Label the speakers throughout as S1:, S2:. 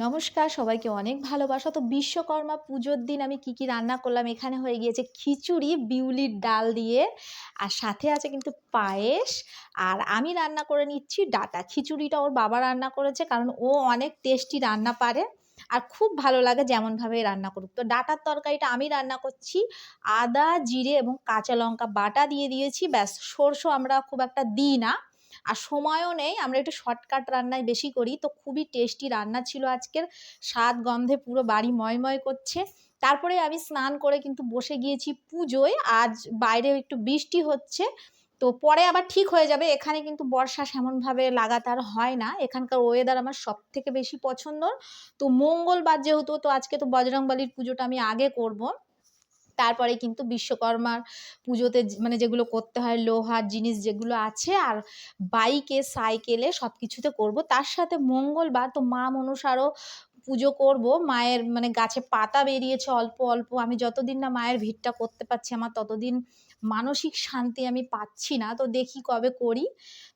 S1: নমস্কার, সবাইকে অনেক ভালোবাসা। তো বিশ্বকর্মা পুজোর দিন আমি কি রান্না করলাম, এখানে হয়ে গিয়েছে খিচুড়ি বিউলির ডাল দিয়ে, আর সাথে আছে কিন্তু পায়েস। আর আমি রান্না করে নিচ্ছি ডাঁটা। খিচুড়িটা ওর বাবা রান্না করেছে, কারণ ও অনেক টেস্টি রান্না পারে আর খুব ভালো লাগে যেমনভাবে রান্না করুক। তো ডাঁটার তরকারিটা আমি রান্না করছি। আদা, জিরে এবং কাঁচা লঙ্কা বাটা দিয়ে দিয়েছি, ব্যাস। সরষে আমরা খুব একটা দিই না, আর সময়ও নেই, আমরা একটু শর্টকাট রান্নাই বেশি করি। তো খুবই টেস্টি রান্না ছিল আজকের, স্বাদ গন্ধে পুরো বাড়ি ময়ময় করছে। তারপরে আমি স্নান করে কিন্তু বসে গিয়েছি পুজোয়। আজ বাইরে একটু বৃষ্টি হচ্ছে, তো পরে আবার ঠিক হয়ে যাবে। এখানে কিন্তু বর্ষা সেমনভাবে লাগাতার হয় না, এখানকার ওয়েদার আমার সব থেকে বেশি পছন্দ। তো মঙ্গলবার যেহেতু, তো আজকে তো বজরংবলীর পুজোটা আমি আগে করব। তারপরে কিন্তু বিশ্বকর্মার পুজোতে মানে যেগুলো করতে হয়, লোহার জিনিস যেগুলো আছে, আর বাইকে সাইকেলে সব কিছুতে করবো। তার সাথে মঙ্গলবার তো মা মনসারও পুজো করব। মায়ের মানে গাছে পাতা বেরিয়েছে অল্প অল্প, আমি যতদিন না মায়ের ভিড়টা করতে পারছি আমার ততদিন মানসিক শান্তি আমি পাচ্ছি না। তো দেখি কবে করি।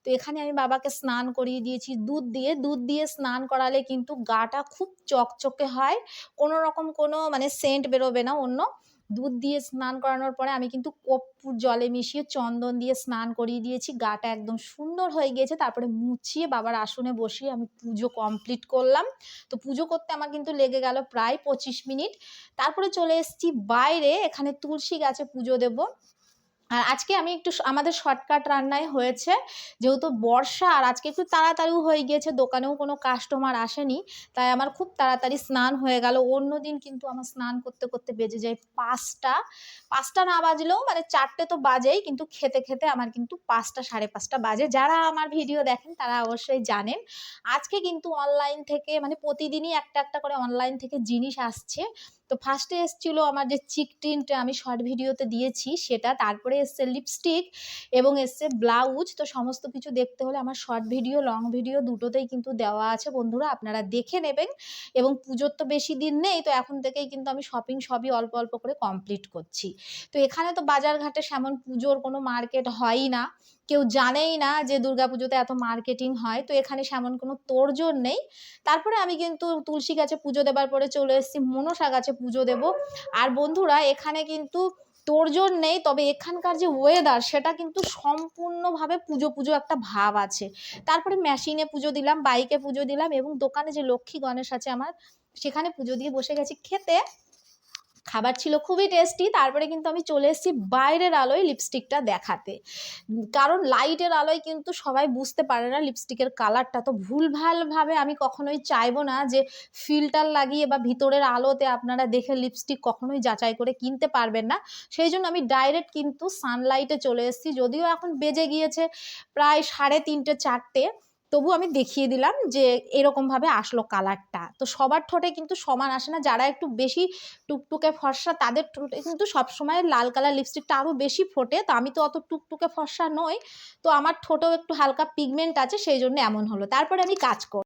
S1: তো এখানে আমি বাবাকে স্নান করিয়ে দিয়েছি দুধ দিয়ে স্নান করালে কিন্তু গাটা খুব চকচকে হয়, কোনো রকম কোনো মানে সেন্ট বেরোবে না অন্য। দুধ দিয়ে স্নান করানোর পরে আমি কিন্তু কর্পূর জলে মিশিয়ে চন্দন দিয়ে স্নান করিয়ে দিয়েছি, গাটা একদম সুন্দর হয়ে গিয়েছে। তারপরে মুছিয়ে বাবার আসনে বসিয়ে আমি পুজো কমপ্লিট করলাম। তো পুজো করতে আমার কিন্তু লেগে গেল প্রায় 25 মিনিট। তারপরে চলে এসেছি বাইরে, এখানে তুলসী গাছে পুজো দেব। আর আজকে আমি একটু আমাদের শর্টকাট রান্নায় হয়েছে, যেহেতু বর্ষা আর আজকে একটু তাড়াতাড়িও হয়ে গিয়েছে, দোকানেও কোনো কাস্টমার আসেনি, তাই আমার খুব তাড়াতাড়ি স্নান হয়ে গেল। অন্যদিন কিন্তু আমার স্নান করতে করতে বেজে যায় 5টা না বাজলেও মানে 4টে তো বাজেই, কিন্তু খেতে খেতে আমার কিন্তু 5টা 5:30 বাজে। যারা আমার ভিডিও দেখেন তারা অবশ্যই জানেন। আজকে কিন্তু অনলাইন থেকে মানে প্রতিদিনই একটা একটা করে অনলাইন থেকে জিনিস আসছে। তো ফার্স্টে এসেছিল আমার যে চিক টিন্ট আমি শর্ট ভিডিওতে দিয়েছি সেটা, তারপরে এসছে লিপস্টিক এবং এসছে ব্লাউজ। তো সমস্ত কিছু দেখতে হলে আমার শর্ট ভিডিও লং ভিডিও দুটোতেই কিন্তু দেওয়া আছে বন্ধুরা, আপনারা দেখে নেবেন। এবং পুজোর তো বেশি দিন নেই, তো এখন থেকেই কিন্তু আমি শপিং সবই অল্প অল্প করে কমপ্লিট করছি। তো এখানে তো বাজারঘাটে সেমন পুজোর কোনো মার্কেট হয়ই না, কেউ জানেই না যে দুর্গাপুজোতে এত মার্কেটিং হয়, তো এখানে সেমন কোনো তোড়জোড় নেই। তারপরে আমি কিন্তু তুলসী গাছে পুজো দেবার পরে চলে এসেছি মনসা গাছে পুজো দেব। আর বন্ধুরা এখানে কিন্তু তোড়জোড় নেই, তবে এখানকার যে ওয়েদার সেটা কিন্তু সম্পূর্ণভাবে পুজো পুজো একটা ভাব আছে। তারপরে মেশিনে পুজো দিলাম, বাইকে পুজো দিলাম, এবং দোকানে যে লক্ষ্মী গণেশ আছে আমার, সেখানে পুজো দিয়ে বসে গেছি খেতে। খাবার ছিল খুবই টেস্টি। তারপরে কিন্তু আমি চলে এসেছি বাইরের আলোয় লিপস্টিকটা দেখাতে, কারণ লাইটের আলোয় কিন্তু সবাই বুঝতে পারে না লিপস্টিকের কালারটা। তো ভুলভালভাবে আমি কখনোই চাইবো না যে ফিল্টার লাগিয়ে বা ভিতরের আলোতে আপনারা দেখে লিপস্টিক কখনোই যাচাই করে কিনতে পারবেন না। সেই জন্য আমি ডাইরেক্ট কিন্তু সানলাইটে চলে এসেছি, যদিও এখন বেজে গিয়েছে প্রায় 3:30 4টে, তবু আমি দেখিয়ে দিলাম যে এরকমভাবে আসলো কালারটা। তো সবার ঠোঁটে কিন্তু সমান আসে না, যারা একটু বেশি টুকটুকে ফর্সা তাদের ঠোঁটে কিন্তু সবসময় লাল কালার লিপস্টিকটা আরও বেশি ফোটে। তো আমি তো অত টুকটুকে ফর্সা নই, তো আমার ঠোঁটেও একটু হালকা পিগমেন্ট আছে, সেই জন্য এমন হলো। তারপরে আমি কাজ করব।